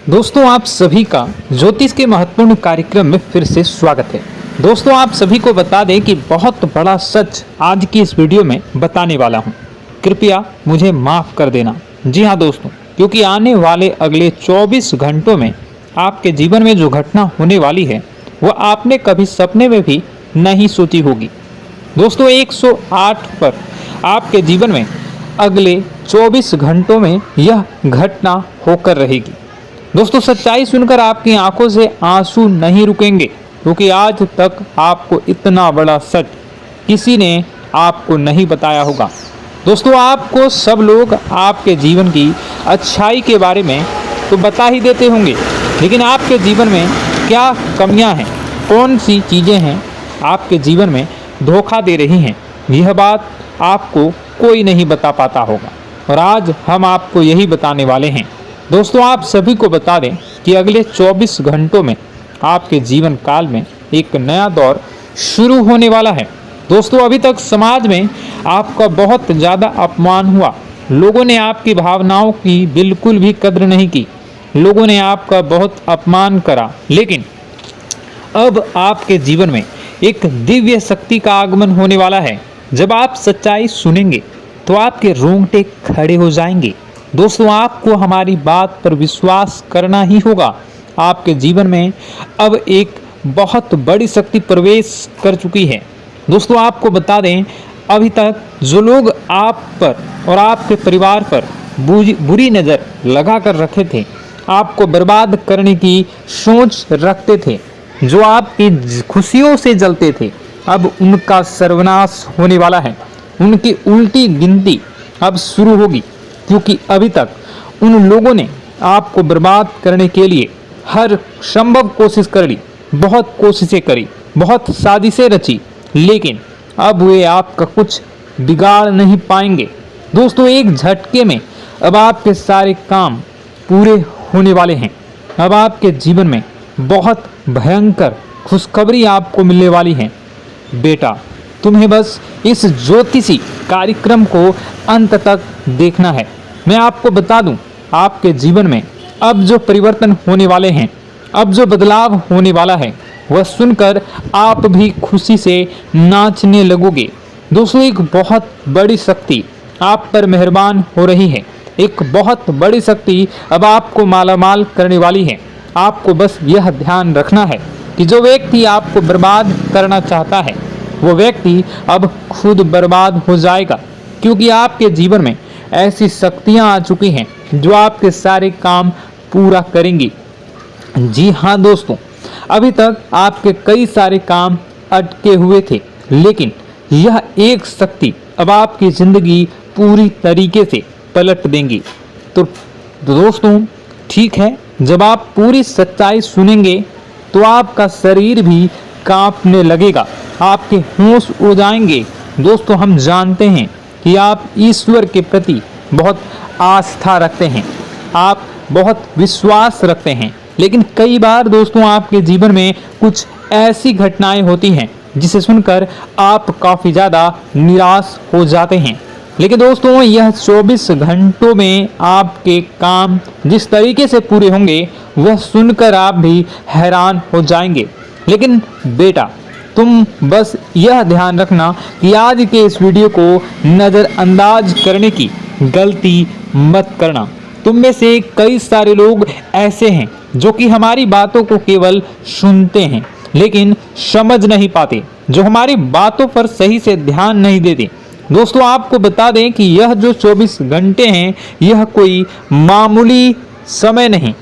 दोस्तों आप सभी का ज्योतिष के महत्वपूर्ण कार्यक्रम में फिर से स्वागत है। दोस्तों आप सभी को बता दें कि बहुत बड़ा सच आज की इस वीडियो में बताने वाला हूं। कृपया मुझे माफ कर देना। जी हां दोस्तों, क्योंकि आने वाले अगले 24 घंटों में आपके जीवन में जो घटना होने वाली है वह आपने कभी सपने में भी नहीं सोची होगी। दोस्तों 108 पर आपके जीवन में अगले 24 घंटों में यह घटना होकर रहेगी। दोस्तों सच्चाई सुनकर आपकी आंखों से आंसू नहीं रुकेंगे, क्योंकि आज तक आपको इतना बड़ा सच किसी ने आपको नहीं बताया होगा। दोस्तों आपको सब लोग आपके जीवन की अच्छाई के बारे में तो बता ही देते होंगे, लेकिन आपके जीवन में क्या कमियां हैं, कौन सी चीज़ें हैं आपके जीवन में धोखा दे रही हैं, यह बात आपको कोई नहीं बता पाता होगा। और आज हम आपको यही बताने वाले हैं। दोस्तों आप सभी को बता दें कि अगले 24 घंटों में आपके जीवन काल में एक नया दौर शुरू होने वाला है। दोस्तों अभी तक समाज में आपका बहुत ज़्यादा अपमान हुआ, लोगों ने आपकी भावनाओं की बिल्कुल भी कद्र नहीं की, लोगों ने आपका बहुत अपमान करा, लेकिन अब आपके जीवन में एक दिव्य शक्ति का आगमन होने वाला है। जब आप सच्चाई सुनेंगे तो आपके रोंगटे खड़े हो जाएंगे। दोस्तों आपको हमारी बात पर विश्वास करना ही होगा। आपके जीवन में अब एक बहुत बड़ी शक्ति प्रवेश कर चुकी है। दोस्तों आपको बता दें, अभी तक जो लोग आप पर और आपके परिवार पर बुरी नज़र लगा कर रखे थे, आपको बर्बाद करने की सोच रखते थे, जो आपकी खुशियों से जलते थे, अब उनका सर्वनाश होने वाला है। उनकी उल्टी गिनती अब शुरू होगी, क्योंकि अभी तक उन लोगों ने आपको बर्बाद करने के लिए हर संभव कोशिश कर ली, बहुत कोशिशें करी, बहुत साजिशें रची, लेकिन अब वे आपका कुछ बिगाड़ नहीं पाएंगे। दोस्तों एक झटके में अब आपके सारे काम पूरे होने वाले हैं। अब आपके जीवन में बहुत भयंकर खुशखबरी आपको मिलने वाली है। बेटा तुम्हें बस इस ज्योतिषी कार्यक्रम को अंत तक देखना है। मैं आपको बता दूं, आपके जीवन में अब जो परिवर्तन होने वाले हैं, अब जो बदलाव होने वाला है, वह सुनकर आप भी खुशी से नाचने लगोगे। दोस्तों एक बहुत बड़ी शक्ति आप पर मेहरबान हो रही है। एक बहुत बड़ी शक्ति अब आपको मालामाल करने वाली है। आपको बस यह ध्यान रखना है कि जो व्यक्ति आपको बर्बाद करना चाहता है, वो व्यक्ति अब खुद बर्बाद हो जाएगा, क्योंकि आपके जीवन में ऐसी शक्तियां आ चुकी हैं जो आपके सारे काम पूरा करेंगी। जी हाँ दोस्तों, अभी तक आपके कई सारे काम अटके हुए थे, लेकिन यह एक शक्ति अब आपकी जिंदगी पूरी तरीके से पलट देंगी। तो दोस्तों ठीक है, जब आप पूरी सच्चाई सुनेंगे तो आपका शरीर भी कांपने लगेगा, आपके होश उड़ जाएंगे। दोस्तों हम जानते हैं कि आप ईश्वर के प्रति बहुत आस्था रखते हैं, आप बहुत विश्वास रखते हैं, लेकिन कई बार दोस्तों आपके जीवन में कुछ ऐसी घटनाएं होती हैं जिसे सुनकर आप काफ़ी ज़्यादा निराश हो जाते हैं। लेकिन दोस्तों यह 24 घंटों में आपके काम जिस तरीके से पूरे होंगे वह सुनकर आप भी हैरान हो जाएंगे। लेकिन बेटा तुम बस यह ध्यान रखना कि आज के इस वीडियो को नज़रअंदाज करने की गलती मत करना। तुम में से कई सारे लोग ऐसे हैं जो कि हमारी बातों को केवल सुनते हैं लेकिन समझ नहीं पाते, जो हमारी बातों पर सही से ध्यान नहीं देते। दोस्तों आपको बता दें कि यह जो 24 घंटे हैं यह कोई मामूली समय नहीं।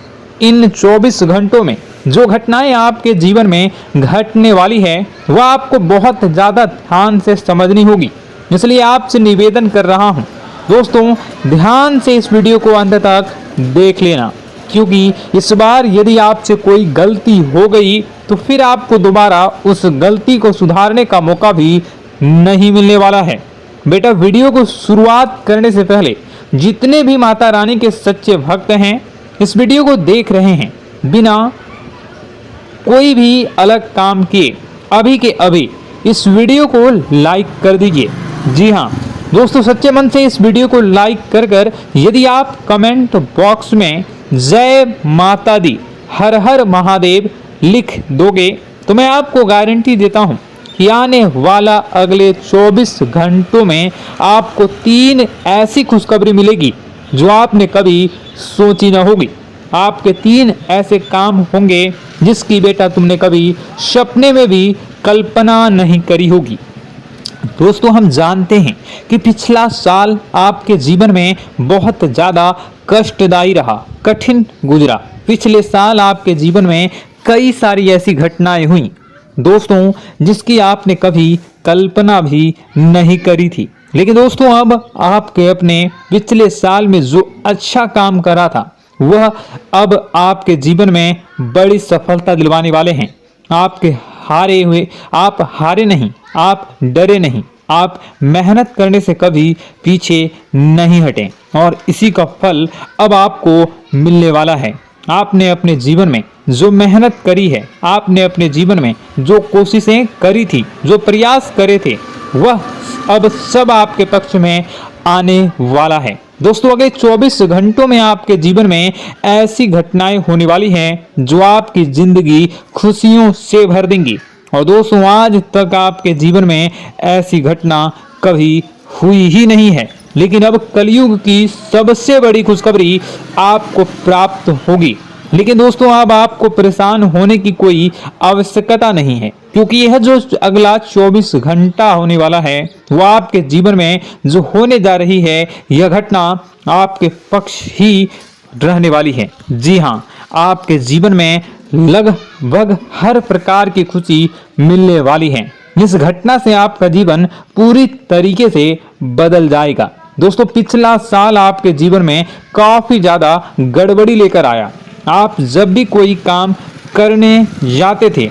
इन 24 घंटों में जो घटनाएं आपके जीवन में घटने वाली है वह आपको बहुत ज़्यादा ध्यान से समझनी होगी। इसलिए आपसे निवेदन कर रहा हूं, दोस्तों ध्यान से इस वीडियो को अंत तक देख लेना, क्योंकि इस बार यदि आपसे कोई गलती हो गई तो फिर आपको दोबारा उस गलती को सुधारने का मौका भी नहीं मिलने वाला है। बेटा वीडियो को शुरुआत करने से पहले जितने भी माता रानी के सच्चे भक्त हैं इस वीडियो को देख रहे हैं, बिना कोई भी अलग काम किए अभी के अभी इस वीडियो को लाइक कर दीजिए। जी हाँ दोस्तों, सच्चे मन से इस वीडियो को लाइक कर यदि आप कमेंट बॉक्स में जय माता दी, हर हर महादेव लिख दोगे तो मैं आपको गारंटी देता हूं कि आने वाला अगले 24 घंटों में आपको 3 ऐसी खुशखबरी मिलेगी जो आपने कभी सोची न होगी। आपके 3 ऐसे काम होंगे जिसकी बेटा तुमने कभी सपने में भी कल्पना नहीं करी होगी। दोस्तों, हम जानते हैं कि पिछला साल आपके जीवन में बहुत ज़्यादा कष्टदायी रहा, कठिन गुजरा। पिछले साल आपके जीवन में कई सारी ऐसी घटनाएं हुई दोस्तों जिसकी आपने कभी कल्पना भी नहीं करी थी। लेकिन दोस्तों, अब आपके अपने पिछले साल में जो अच्छा काम करा था वह अब आपके जीवन में बड़ी सफलता दिलवाने वाले हैं। आप हारे नहीं, आप डरे नहीं, आप मेहनत करने से कभी पीछे नहीं हटे और इसी का फल अब आपको मिलने वाला है। आपने अपने जीवन में जो मेहनत करी है, आपने अपने जीवन में जो कोशिशें करी थी, जो प्रयास करे थे, वह अब सब आपके पक्ष में आने वाला है। दोस्तों, अगले 24 घंटों में आपके जीवन में ऐसी घटनाएं होने वाली हैं जो आपकी जिंदगी खुशियों से भर देंगी। और दोस्तों, आज तक आपके जीवन में ऐसी घटना कभी हुई ही नहीं है, लेकिन अब कलयुग की सबसे बड़ी खुशखबरी आपको प्राप्त होगी। लेकिन दोस्तों, अब आपको परेशान होने की कोई आवश्यकता नहीं है, क्योंकि यह जो अगला 24 घंटा होने वाला है वह आपके जीवन में जो होने जा रही है यह घटना आपके पक्ष ही रहने वाली है। जी हाँ, आपके जीवन में लगभग हर प्रकार की खुशी मिलने वाली है। इस घटना से आपका जीवन पूरी तरीके से बदल जाएगा। दोस्तों, पिछला साल आपके जीवन में काफी ज्यादा गड़बड़ी लेकर आया। आप जब भी कोई काम करने जाते थे,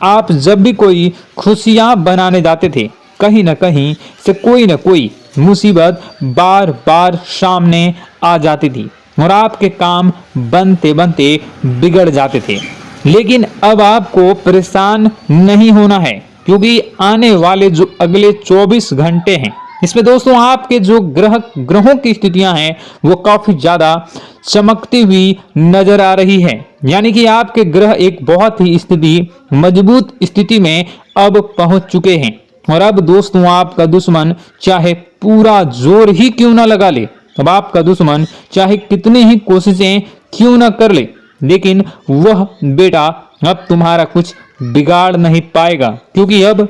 आप जब भी कोई खुशियां बनाने जाते थे, कहीं ना कहीं से कोई ना कोई मुसीबत बार बार सामने आ जाती थी और आपके काम बनते बनते बिगड़ जाते थे। लेकिन अब आपको परेशान नहीं होना है, क्योंकि आने वाले जो अगले 24 घंटे हैं इसमें दोस्तों आपके जो ग्रहों की स्थितियां हैं वो काफी ज्यादा चमकती हुई नजर आ रही है। यानी कि आपके ग्रह एक बहुत ही मजबूत स्थिति में अब पहुंच चुके हैं। और अब दोस्तों, आपका दुश्मन चाहे पूरा जोर ही क्यों ना लगा ले, अब आपका दुश्मन चाहे कितनी ही कोशिशें क्यों ना कर ले, लेकिन वह बेटा अब तुम्हारा कुछ बिगाड़ नहीं पाएगा, क्योंकि अब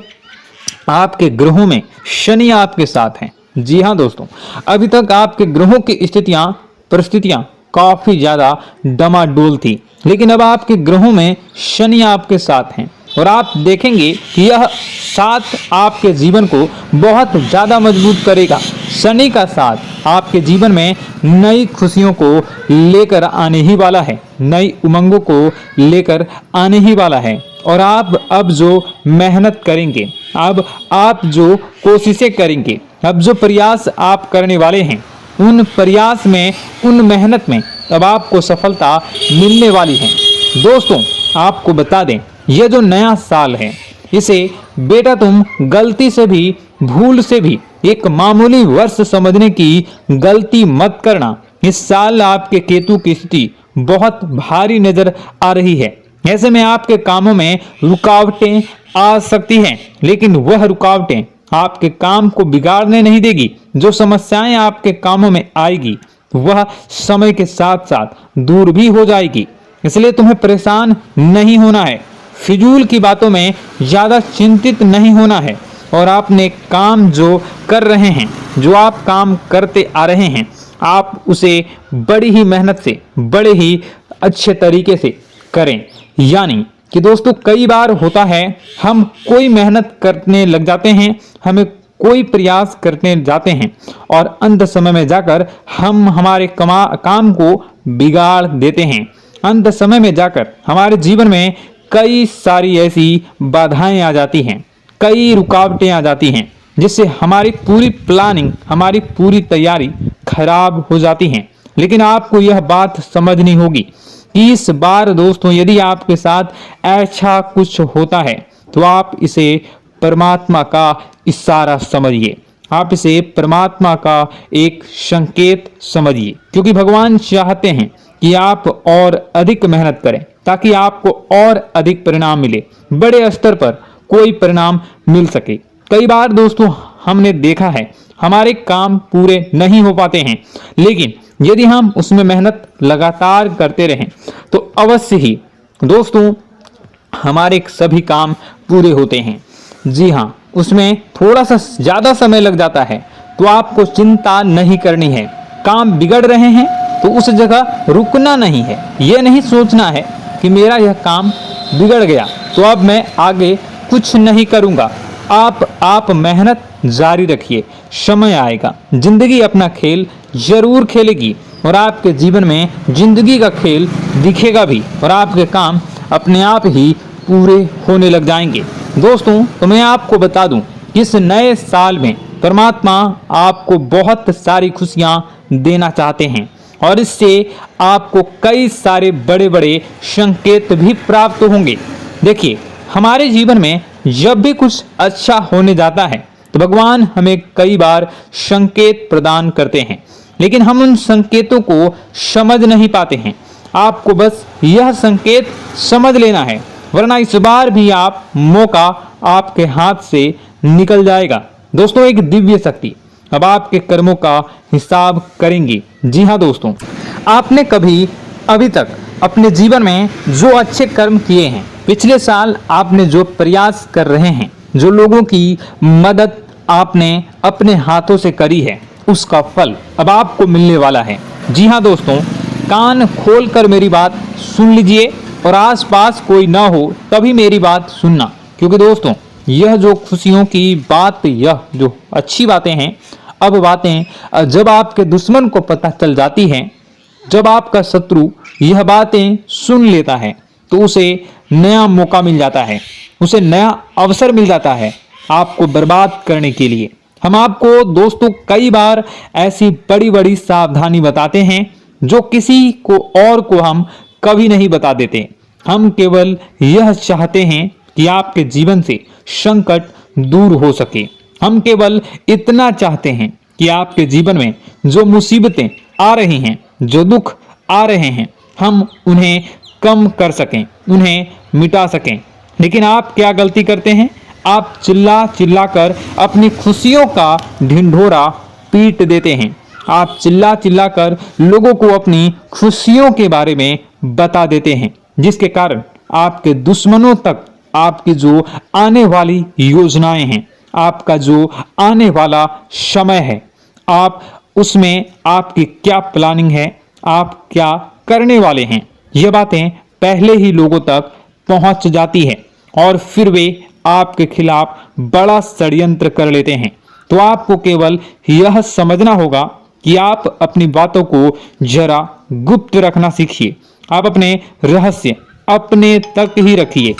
आपके ग्रहों में शनि आपके साथ हैं। जी हाँ दोस्तों, अभी तक आपके ग्रहों की परिस्थितियां काफी ज्यादा डमाडोल थी, लेकिन अब आपके ग्रहों में शनि आपके साथ हैं और आप देखेंगे कि यह साथ आपके जीवन को बहुत ज्यादा मजबूत करेगा। शनि का साथ आपके जीवन में नई खुशियों को लेकर आने ही वाला है, नई उमंगों को लेकर आने ही वाला है। और आप अब जो मेहनत करेंगे, अब आप जो कोशिशें करेंगे, अब जो प्रयास आप करने वाले हैं, उन प्रयास में, उन मेहनत में अब आपको सफलता मिलने वाली है। दोस्तों, आपको बता दें, यह जो नया साल है इसे बेटा तुम गलती से भी, भूल से भी एक मामूली वर्ष समझने की गलती मत करना। इस साल आपके केतु की स्थिति बहुत भारी नजर आ रही है। ऐसे में आपके कामों में रुकावटें आ सकती हैं, लेकिन वह रुकावटें आपके काम को बिगाड़ने नहीं देगी। जो समस्याएं आपके कामों में आएगी वह समय के साथ साथ दूर भी हो जाएगी। इसलिए तुम्हें परेशान नहीं होना है, फिजूल की बातों में ज्यादा चिंतित नहीं होना है और आपने काम जो कर रहे हैं, जो आप काम करते आ रहे हैं, आप उसे बड़ी ही मेहनत से, बड़े ही अच्छे तरीके से करें। यानी कि दोस्तों, कई बार होता है हम कोई मेहनत करने लग जाते हैं, हमें कोई प्रयास करने जाते हैं और अंत समय में जाकर हम हमारे काम को बिगाड़ देते हैं। अंत समय में जाकर हमारे जीवन में कई सारी ऐसी बाधाएं आ जाती हैं, कई रुकावटें आ जाती हैं, जिससे हमारी पूरी प्लानिंग, हमारी पूरी तैयारी खराब हो जाती हैं। लेकिन आपको यह बात समझनी होगी कि इस बार दोस्तों, यदि आपके साथ ऐसा कुछ होता है तो आप इसे परमात्मा का इशारा समझिए, आप इसे परमात्मा का एक संकेत समझिए, क्योंकि भगवान चाहते हैं कि आप और अधिक मेहनत करें ताकि आपको और अधिक परिणाम मिले, बड़े स्तर पर कोई परिणाम मिल सके। कई बार दोस्तों हमने देखा है हमारे काम पूरे नहीं हो पाते हैं, लेकिन यदि हम उसमें मेहनत लगातार करते रहें तो अवश्य ही दोस्तों हमारे सभी काम पूरे होते हैं। जी हाँ, उसमें थोड़ा सा ज़्यादा समय लग जाता है तो आपको चिंता नहीं करनी है। काम बिगड़ रहे हैं तो उस जगह रुकना नहीं है, यह नहीं सोचना है कि मेरा यह काम बिगड़ गया तो अब मैं आगे कुछ नहीं करूँगा। आप मेहनत जारी रखिए, समय आएगा, जिंदगी अपना खेल जरूर खेलेगी और आपके जीवन में जिंदगी का खेल दिखेगा भी और आपके काम अपने आप ही पूरे होने लग जाएंगे। दोस्तों तो मैं आपको बता दूं कि इस नए साल में परमात्मा आपको बहुत सारी खुशियां देना चाहते हैं और इससे आपको कई सारे बड़े बड़े संकेत भी प्राप्त होंगे। देखिए, हमारे जीवन में जब भी कुछ अच्छा होने जाता है तो भगवान हमें कई बार संकेत प्रदान करते हैं, लेकिन हम उन संकेतों को समझ नहीं पाते हैं। आपको बस यह संकेत समझ लेना है, वरना इस बार भी आप मौका आपके हाथ से निकल जाएगा। दोस्तों, एक दिव्य शक्ति अब आपके कर्मों का हिसाब करेंगी। जी हाँ दोस्तों, आपने कभी अभी तक अपने जीवन में जो अच्छे कर्म किए हैं, पिछले साल आपने जो प्रयास कर रहे हैं, जो लोगों की मदद आपने अपने हाथों से करी है, उसका फल अब आपको मिलने वाला है। जी हाँ दोस्तों, कान खोलकर मेरी बात सुन लीजिए और आसपास कोई ना हो तभी मेरी बात सुनना, क्योंकि दोस्तों यह जो खुशियों की बात, यह जो अच्छी बातें हैं, अब बातें जब आपके दुश्मन को पता चल जाती हैं, जब आपका शत्रु यह बातें सुन लेता है तो उसे नया मौका मिल जाता है, उसे नया अवसर मिल जाता है आपको बर्बाद करने के लिए। हम आपको दोस्तों कई बार ऐसी बड़ी बड़ी सावधानी बताते हैं जो किसी को और को हम कभी नहीं बता देते। हम केवल यह चाहते हैं कि आपके जीवन से संकट दूर हो सके। हम केवल इतना चाहते हैं कि आपके जीवन में जो मुसीबतें आ रही हैं, जो दुख आ रहे हैं, हम उन्हें कम कर सकें, उन्हें मिटा सकें। लेकिन आप क्या गलती करते हैं? आप चिल्ला चिल्ला कर अपनी खुशियों का ढिंढोरा पीट देते हैं। आप चिल्ला चिल्ला कर लोगों को अपनी खुशियों के बारे में बता देते हैं, जिसके कारण आपके दुश्मनों तक आपकी जो आने वाली योजनाएं हैं, आपका जो आने वाला समय है, आप उसमें आपकी क्या प्लानिंग है, आप क्या करने वाले हैं, ये बातें पहले ही लोगों तक पहुंच जाती है और फिर वे आपके खिलाफ बड़ा षड्यंत्र कर लेते हैं। तो आपको केवल यह समझना होगा कि आप अपनी बातों को जरा गुप्त रखना सीखिए। आप अपने रहस्य अपने तक ही रखिए।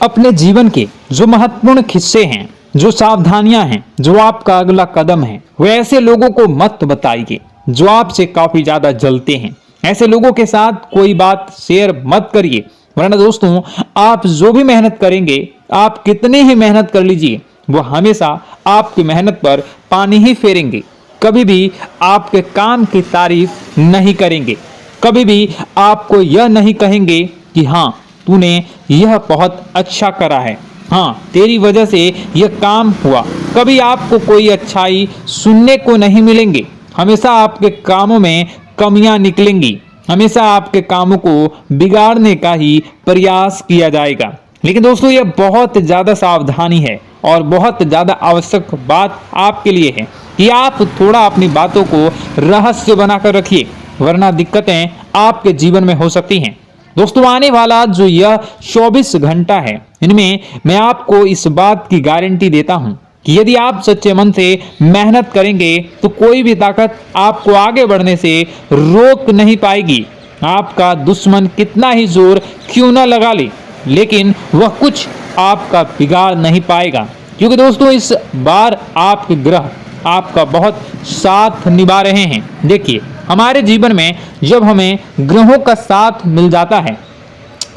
अपने जीवन के जो महत्वपूर्ण किस्से हैं, जो सावधानियां हैं, जो आपका अगला कदम है, वो ऐसे लोगों को मत बताइए जो आपसे काफी ज्यादा जलते हैं। ऐसे लोगों के साथ कोई बात शेयर मत करिए, वरना दोस्तों आप जो भी मेहनत करेंगे, आप कितने ही मेहनत कर लीजिए, वो हमेशा आपकी मेहनत पर पानी ही फेरेंगे। कभी भी आपके काम की तारीफ नहीं करेंगे, कभी भी आपको यह नहीं कहेंगे कि हाँ तूने यह बहुत अच्छा करा है, हाँ तेरी वजह से यह काम हुआ। कभी आपको कोई अच्छाई सुनने को नहीं मिलेंगे। हमेशा आपके कामों में कमियां निकलेंगी, हमेशा आपके कामों को बिगाड़ने का ही प्रयास किया जाएगा। लेकिन दोस्तों यह बहुत ज़्यादा सावधानी है और बहुत ज़्यादा आवश्यक बात आपके लिए है कि आप थोड़ा अपनी बातों को रहस्य बनाकर रखिए, वरना दिक्कतें आपके जीवन में हो सकती हैं। दोस्तों आने वाला जो यह 24 घंटा है, इनमें मैं आपको इस बात की गारंटी देता हूं कि यदि आप सच्चे मन से मेहनत करेंगे तो कोई भी ताकत आपको आगे बढ़ने से रोक नहीं पाएगी। आपका दुश्मन कितना ही जोर क्यों न लगा ले, लेकिन वह कुछ आपका बिगाड़ नहीं पाएगा, क्योंकि दोस्तों इस बार आपके ग्रह आपका बहुत साथ निभा रहे हैं। देखिए, हमारे जीवन में जब हमें ग्रहों का साथ मिल जाता है,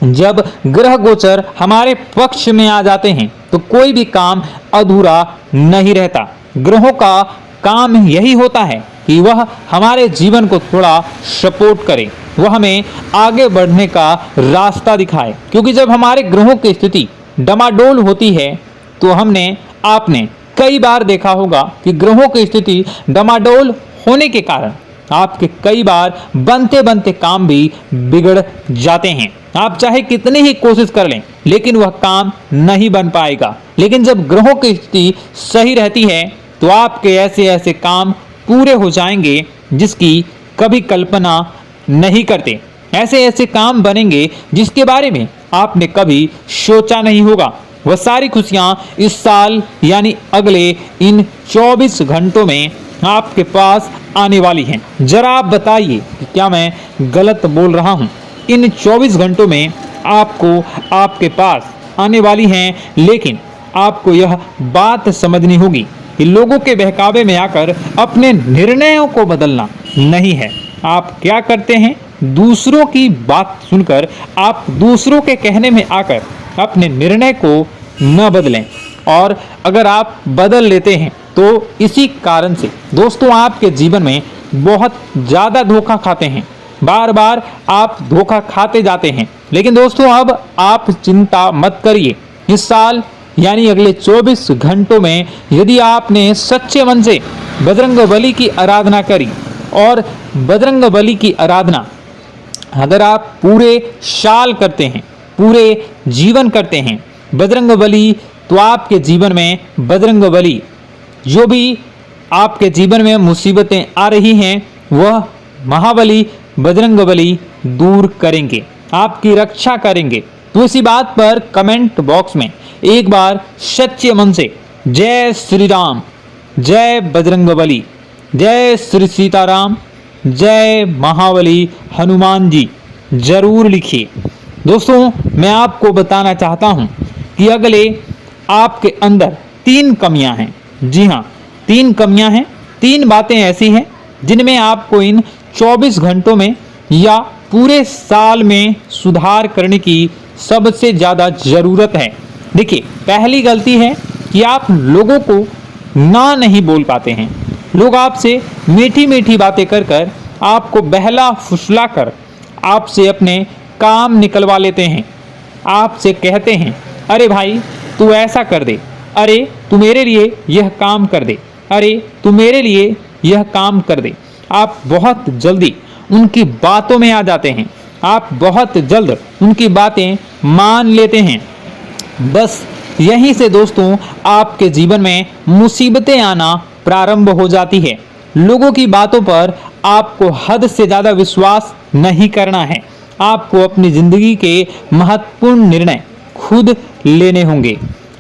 जब ग्रह गोचर हमारे पक्ष में आ जाते हैं, तो कोई भी काम अधूरा नहीं रहता। ग्रहों का काम यही होता है कि वह हमारे जीवन को थोड़ा सपोर्ट करे, वह हमें आगे बढ़ने का रास्ता दिखाए। क्योंकि जब हमारे ग्रहों की स्थिति डमाडोल होती है तो आपने कई बार देखा होगा कि ग्रहों की स्थिति डमाडोल होने के कारण आपके कई बार बनते बनते काम भी बिगड़ जाते हैं। आप चाहे कितनी ही कोशिश कर लें लेकिन वह काम नहीं बन पाएगा। लेकिन जब ग्रहों की स्थिति सही रहती है तो आपके ऐसे ऐसे काम पूरे हो जाएंगे जिसकी कभी कल्पना नहीं करते। ऐसे ऐसे काम बनेंगे जिसके बारे में आपने कभी सोचा नहीं होगा। वह सारी खुशियां इस साल यानी अगले इन 24 घंटों में आपके पास आने वाली हैं। जरा आप बताइए कि क्या मैं गलत बोल रहा हूं? इन 24 घंटों में आपको आपके पास आने वाली हैं, लेकिन आपको यह बात समझनी होगी कि लोगों के बहकावे में आकर अपने निर्णयों को बदलना नहीं है। आप क्या करते हैं? दूसरों की बात सुनकर आप दूसरों के कहने में आकर अपने निर्णय को न बदलें, और अगर आप बदल लेते हैं तो इसी कारण से दोस्तों आपके जीवन में बहुत ज़्यादा धोखा खाते हैं। बार बार आप धोखा खाते जाते हैं। लेकिन दोस्तों अब आप चिंता मत करिए। इस साल यानी अगले 24 घंटों में यदि आपने सच्चे मन से बजरंगबली की आराधना करी, और बजरंगबली की आराधना अगर आप पूरे साल करते हैं, पूरे जीवन करते हैं बजरंगबली, तो आपके जीवन में बजरंगबली जो भी आपके जीवन में मुसीबतें आ रही हैं वह महाबली बजरंगबली दूर करेंगे, आपकी रक्षा करेंगे। तो इसी बात पर कमेंट बॉक्स में एक बार सच्चे मन से जय श्री राम, जय बजरंगबली, जय श्री सीताराम, जय महाबली हनुमान जी जरूर लिखिए। दोस्तों मैं आपको बताना चाहता हूं कि अगले आपके अंदर 3 कमियां हैं। जी हाँ, 3 कमियां हैं, 3 बातें ऐसी हैं जिनमें आपको इन 24 घंटों में या पूरे साल में सुधार करने की सबसे ज़्यादा ज़रूरत है। देखिए, पहली गलती है कि आप लोगों को ना नहीं बोल पाते हैं। लोग आपसे मीठी मीठी बातें कर कर आपको बहला फुसला कर आपसे अपने काम निकलवा लेते हैं। आपसे कहते हैं, अरे भाई तू ऐसा कर दे, अरे तू मेरे लिए यह काम कर दे, अरे तू मेरे लिए यह काम कर दे। आप बहुत जल्दी उनकी बातों में आ जाते हैं, आप बहुत जल्द उनकी बातें मान लेते हैं। बस यहीं से दोस्तों आपके जीवन में मुसीबतें आना प्रारंभ हो जाती है। लोगों की बातों पर आपको हद से ज़्यादा विश्वास नहीं करना है। आपको अपनी ज़िंदगी के महत्वपूर्ण निर्णय खुद लेने होंगे।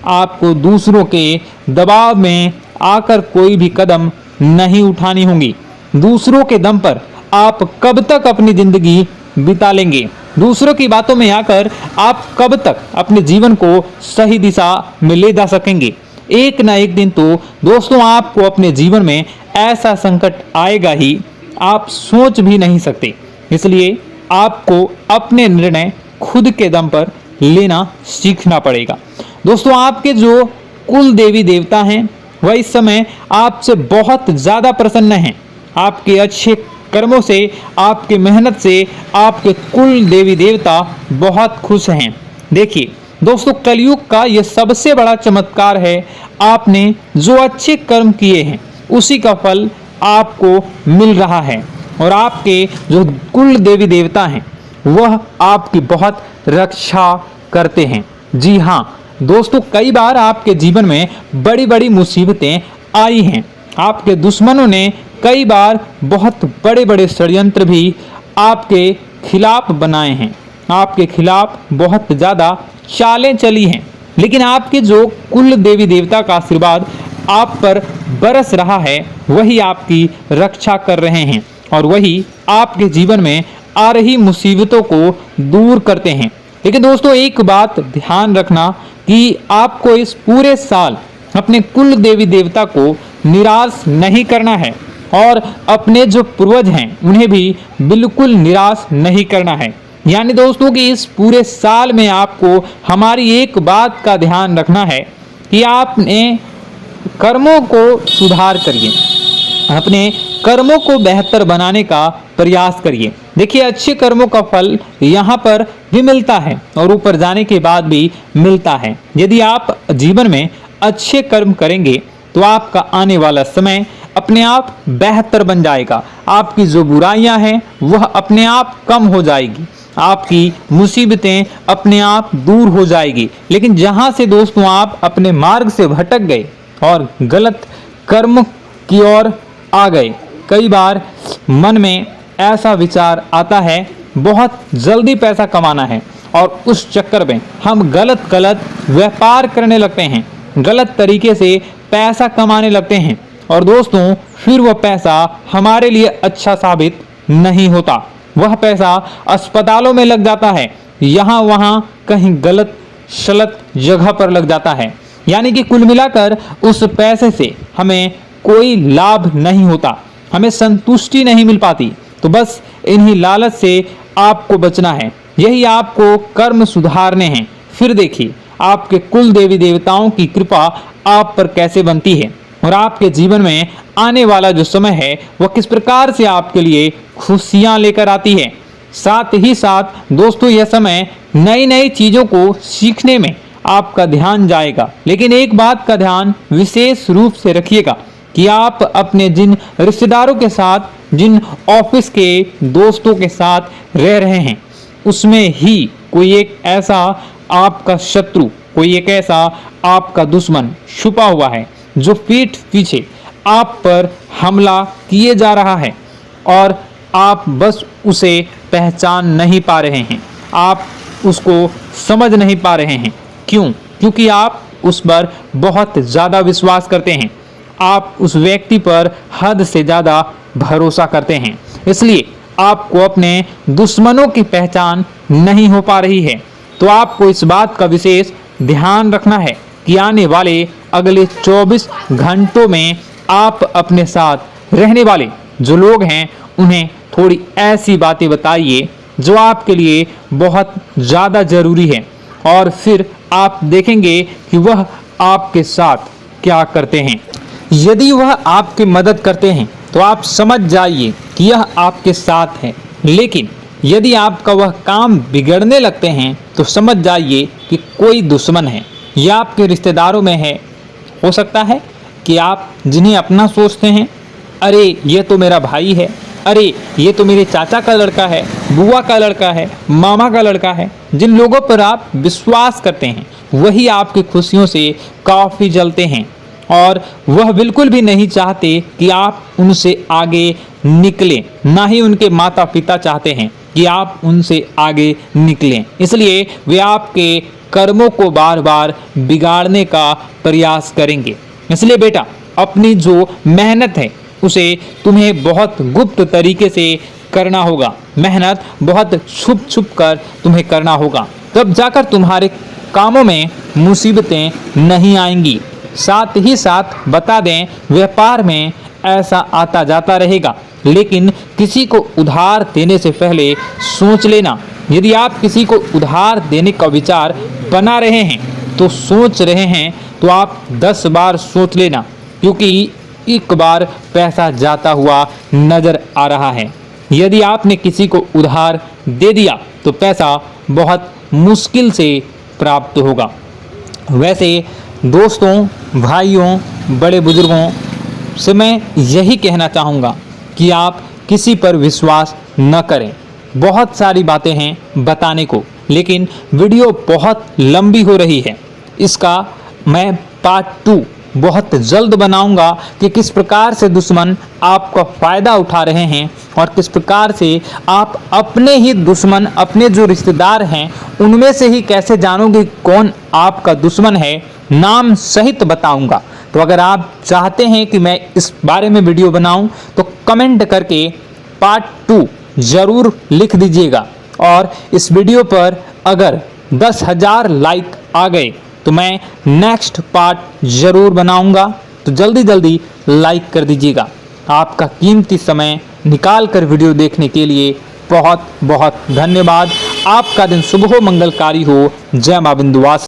आपको दूसरों के दबाव में आकर कोई भी कदम नहीं उठानी होंगी। दूसरों के दम पर आप कब तक अपनी ज़िंदगी बिता लेंगे? दूसरों की बातों में आकर आप कब तक अपने जीवन को सही दिशा में ले जा सकेंगे? एक ना एक दिन तो दोस्तों आपको अपने जीवन में ऐसा संकट आएगा ही, आप सोच भी नहीं सकते। इसलिए आपको अपने निर्णय खुद के दम पर लेना सीखना पड़ेगा। दोस्तों आपके जो कुल देवी देवता हैं वह इस समय आपसे बहुत ज़्यादा प्रसन्न हैं। आपके अच्छे कर्मों से, आपके मेहनत से आपके कुल देवी देवता बहुत खुश हैं। देखिए दोस्तों, कलयुग का यह सबसे बड़ा चमत्कार है। आपने जो अच्छे कर्म किए हैं उसी का फल आपको मिल रहा है, और आपके जो कुल देवी देवता हैं वह आपकी बहुत रक्षा करते हैं। जी हाँ दोस्तों, कई बार आपके जीवन में बड़ी बड़ी मुसीबतें आई हैं। आपके दुश्मनों ने कई बार बहुत बड़े बड़े षड्यंत्र भी आपके खिलाफ बनाए हैं, आपके खिलाफ बहुत ज़्यादा चालें चली हैं। लेकिन आपके जो कुल देवी देवता का आशीर्वाद आप पर बरस रहा है वही आपकी रक्षा कर रहे हैं, और वही आपके जीवन में आ रही मुसीबतों को दूर करते हैं। लेकिन दोस्तों एक बात ध्यान रखना कि आपको इस पूरे साल अपने कुल देवी देवता को निराश नहीं करना है, और अपने जो पूर्वज हैं उन्हें भी बिल्कुल निराश नहीं करना है। यानी दोस्तों कि इस पूरे साल में आपको हमारी एक बात का ध्यान रखना है कि आपने कर्मों को सुधार करिए, अपने कर्मों को बेहतर बनाने का प्रयास करिए। देखिए, अच्छे कर्मों का फल यहाँ पर भी मिलता है और ऊपर जाने के बाद भी मिलता है। यदि आप जीवन में अच्छे कर्म करेंगे तो आपका आने वाला समय अपने आप बेहतर बन जाएगा। आपकी जो बुराइयां हैं वह अपने आप कम हो जाएगी, आपकी मुसीबतें अपने आप दूर हो जाएगी। लेकिन जहां से दोस्तों आप अपने मार्ग से भटक गए और गलत कर्म की ओर आ गए, कई बार मन में ऐसा विचार आता है बहुत जल्दी पैसा कमाना है और उस चक्कर में हम गलत व्यापार करने लगते हैं, गलत तरीके से पैसा कमाने लगते हैं और दोस्तों फिर वह पैसा हमारे लिए अच्छा साबित नहीं होता। वह पैसा अस्पतालों में लग जाता है, यहाँ वहाँ कहीं गलत शलत जगह पर लग जाता है। यानी कि कुल मिलाकर उस पैसे से हमें कोई लाभ नहीं होता, हमें संतुष्टि नहीं मिल पाती। तो बस इन्हीं लालच से आपको बचना है, यही आपको कर्म सुधारने हैं। फिर देखिए आपके कुल देवी देवताओं की कृपा आप पर कैसे बनती है और आपके जीवन में आने वाला जो समय है वह किस प्रकार से आपके लिए खुशियां लेकर आती है। साथ ही साथ दोस्तों यह समय नई नई चीजों को सीखने में आपका ध्यान जाएगा। लेकिन एक बात का ध्यान विशेष रूप से रखिएगा कि आप अपने जिन रिश्तेदारों के साथ, जिन ऑफिस के दोस्तों के साथ रह रहे हैं, उसमें ही कोई एक ऐसा आपका शत्रु, कोई एक ऐसा आपका दुश्मन छुपा हुआ है जो पीठ पीछे आप पर हमला किए जा रहा है और आप बस उसे पहचान नहीं पा रहे हैं, आप उसको समझ नहीं पा रहे हैं। क्यों? क्योंकि आप उस पर बहुत ज़्यादा विश्वास करते हैं, आप उस व्यक्ति पर हद से ज़्यादा भरोसा करते हैं, इसलिए आपको अपने दुश्मनों की पहचान नहीं हो पा रही है। तो आपको इस बात का विशेष ध्यान रखना है कि आने वाले अगले 24 घंटों में आप अपने साथ रहने वाले जो लोग हैं उन्हें थोड़ी ऐसी बातें बताइए जो आपके लिए बहुत ज़्यादा ज़रूरी है और फिर आप देखेंगे कि वह आपके साथ क्या करते हैं। यदि वह आपकी मदद करते हैं तो आप समझ जाइए कि यह आपके साथ है, लेकिन यदि आपका वह काम बिगड़ने लगते हैं तो समझ जाइए कि कोई दुश्मन है या आपके रिश्तेदारों में है। हो सकता है कि आप जिन्हें अपना सोचते हैं, अरे ये तो मेरा भाई है, अरे ये तो मेरे चाचा का लड़का है, बुआ का लड़का है, मामा का लड़का है, जिन लोगों पर आप विश्वास करते हैं वही आपकी खुशियों से काफ़ी जलते हैं और वह बिल्कुल भी नहीं चाहते कि आप उनसे आगे निकलें, ना ही उनके माता पिता चाहते हैं कि आप उनसे आगे निकलें। इसलिए वे आपके कर्मों को बार बार बिगाड़ने का प्रयास करेंगे। इसलिए बेटा, अपनी जो मेहनत है उसे तुम्हें बहुत गुप्त तरीके से करना होगा, मेहनत बहुत छुप छुप कर तुम्हें करना होगा, तब जाकर तुम्हारे कामों में मुसीबतें नहीं आएंगी। साथ ही साथ बता दें, व्यापार में ऐसा आता जाता रहेगा, लेकिन किसी को उधार देने से पहले सोच लेना। यदि आप किसी को उधार देने का विचार बना रहे हैं तो सोच रहे हैं तो आप 10 बार सोच लेना, क्योंकि एक बार पैसा जाता हुआ नजर आ रहा है। यदि आपने किसी को उधार दे दिया तो पैसा बहुत मुश्किल से प्राप्त होगा। वैसे दोस्तों, भाइयों, बड़े बुजुर्गों से मैं यही कहना चाहूँगा कि आप किसी पर विश्वास न करें। बहुत सारी बातें हैं बताने को, लेकिन वीडियो बहुत लंबी हो रही है। इसका मैं पार्ट 2 बहुत जल्द बनाऊंगा कि किस प्रकार से दुश्मन आपका फ़ायदा उठा रहे हैं और किस प्रकार से आप अपने ही दुश्मन, अपने जो रिश्तेदार हैं उनमें से ही कैसे जानोगे कौन आपका दुश्मन है, नाम सहित बताऊंगा। तो अगर आप चाहते हैं कि मैं इस बारे में वीडियो बनाऊं तो कमेंट करके पार्ट 2 ज़रूर लिख दीजिएगा। और इस वीडियो पर अगर 10,000 लाइक आ गए तो मैं नेक्स्ट पार्ट ज़रूर बनाऊंगा। तो जल्दी लाइक कर दीजिएगा। आपका कीमती समय निकाल कर वीडियो देखने के लिए बहुत बहुत धन्यवाद। आपका दिन शुभ हो, मंगलकारी हो। जय मां विंध्यवासिनी।